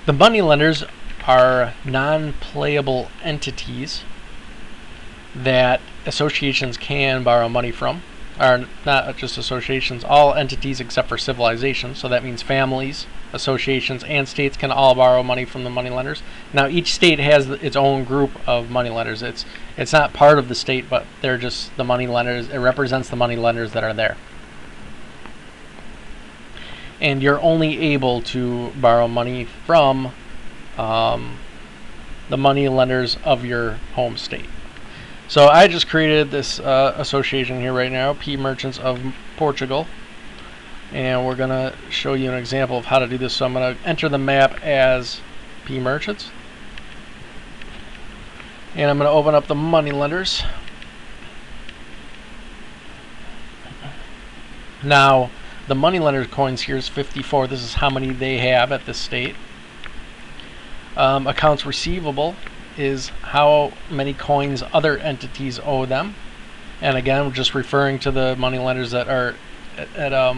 The moneylenders are non-playable entities that associations can borrow money from. Or not just associations, all entities except for civilizations. So that means families, associations, and states can all borrow money from the moneylenders. Now each state has its own group of moneylenders. It's not part of the state, but they're just the moneylenders. It represents the moneylenders that are there. And you're only able to borrow money from the moneylenders of your home state. So I just created this association here right now, P Merchants of Portugal, and we're going to show you an example of how to do this. So I'm going to enter the map as P Merchants, and I'm going to open up the moneylenders. Now the moneylenders coins here is 54. This is how many they have at this state. Accounts receivable is how many coins other entities owe them, and again we're just referring to the moneylenders that are at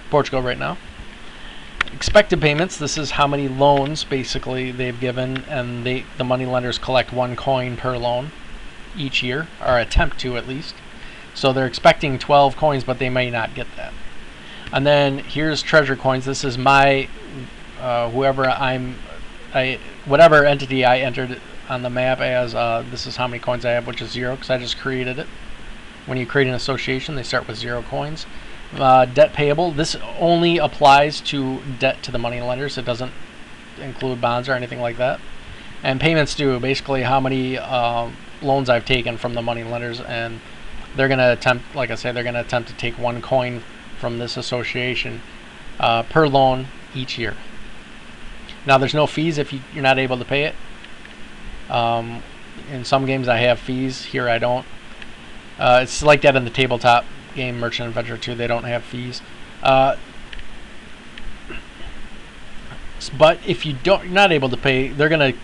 Portugal right now. Expected payments, this is how many loans basically they've given, and the moneylenders collect 1 coin per loan each year, or attempt to at least. So they're expecting 12 coins, but they may not get that. And then here's treasure coins. This is my whatever entity I entered on the map as. This is how many coins I have, which is 0, because I just created it. When you create an association, they start with 0 coins. Debt payable, this only applies to debt to the moneylenders. It doesn't include bonds or anything like that. And payments due, basically how many loans I've taken from the moneylenders, and they're going to attempt, like I said, they're going to attempt to take 1 coin from this association per loan each year. Now there's no fees if you're not able to pay it. In some games I have fees, here I don't. It's like that in the tabletop game Merchant Adventure 2, they don't have fees. But if you're not able to pay, they're going to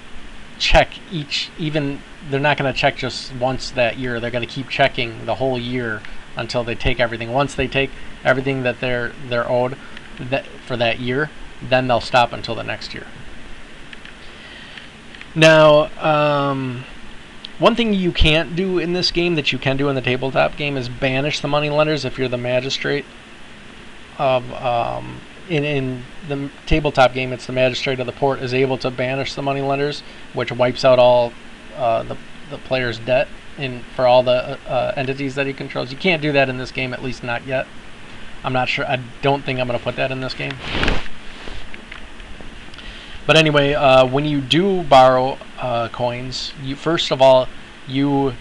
check they're not going to check just once that year. They're going to keep checking the whole year until they take everything. Once they take everything that they're owed for that year, then they'll stop until the next year. Now, one thing you can't do in this game that you can do in the tabletop game is banish the moneylenders if you're the magistrate of in the tabletop game. It's the magistrate of the port is able to banish the moneylenders, which wipes out all the player's debt for all the entities that he controls. You can't do that in this game, at least not yet. I'm not sure. I don't think I'm going to put that in this game. But anyway, when you do borrow coins, first of all, you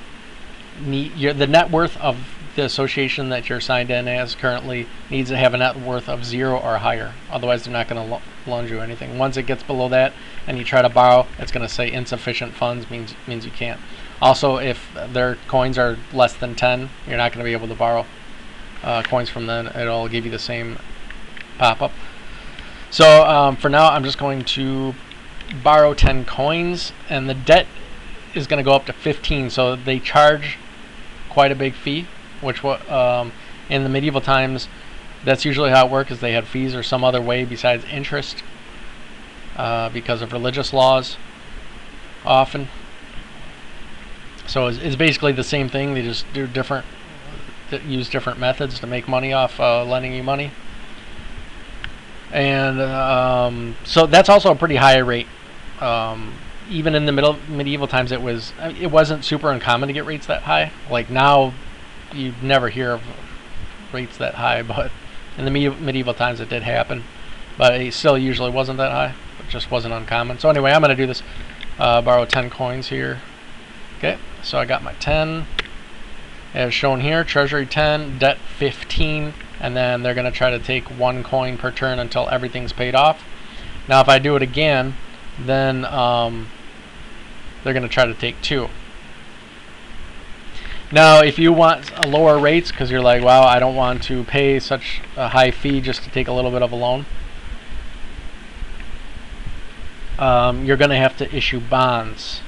need the net worth of the association that you're signed in as currently needs to have a net worth of 0 or higher. Otherwise, they're not going to loan you anything. Once it gets below that and you try to borrow, it's going to say insufficient funds, means you can't. Also, if their coins are less than 10, you're not going to be able to borrow coins from them. It'll give you the same pop-up. So for now, I'm just going to borrow 10 coins, and the debt is going to go up to 15. So they charge quite a big fee, which in the medieval times, that's usually how it worked, is they had fees or some other way besides interest because of religious laws often. So it's basically the same thing. They just use different methods to make money off lending you money. And so that's also a pretty high rate. Even in the medieval times, it wasn't super uncommon to get rates that high. Like now, you'd never hear of rates that high, but in the medieval times it did happen. But it still usually wasn't that high. It just wasn't uncommon. So anyway, I'm going to do this. Borrow 10 coins here. Okay, so I got my 10 as shown here. Treasury 10, debt 15. And then they're going to try to take 1 coin per turn until everything's paid off. Now if I do it again, then they're going to try to take 2. Now if you want lower rates, because you're like, wow, I don't want to pay such a high fee just to take a little bit of a loan, you're going to have to issue bonds.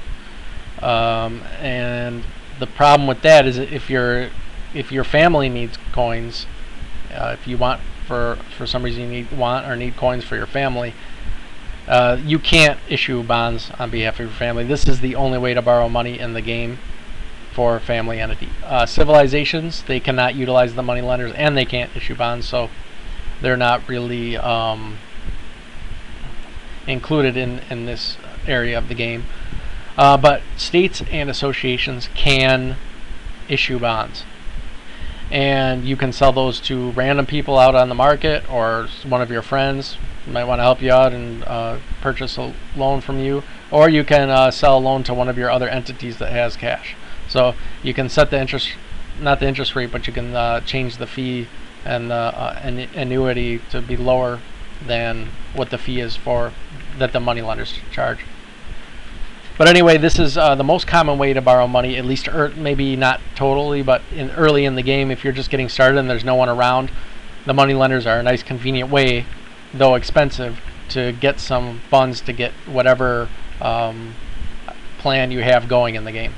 And the problem with that is if your family needs coins, if you want for some reason you need coins for your family, You can't issue bonds on behalf of your family. This is the only way to borrow money in the game for family entity. Civilizations, they cannot utilize the money lenders, and they can't issue bonds, so they're not really included in this area of the game. But states and associations can issue bonds, and you can sell those to random people out on the market, or one of your friends might want to help you out and purchase a loan from you, or you can sell a loan to one of your other entities that has cash. So you can set the interest, not the interest rate, but you can change the fee and the annuity to be lower than what the fee is for that the money lenders charge. But anyway, this is the most common way to borrow money, at least maybe not totally, but early in the game, if you're just getting started and there's no one around, the money lenders are a nice convenient way, though expensive, to get some funds to get whatever plan you have going in the game.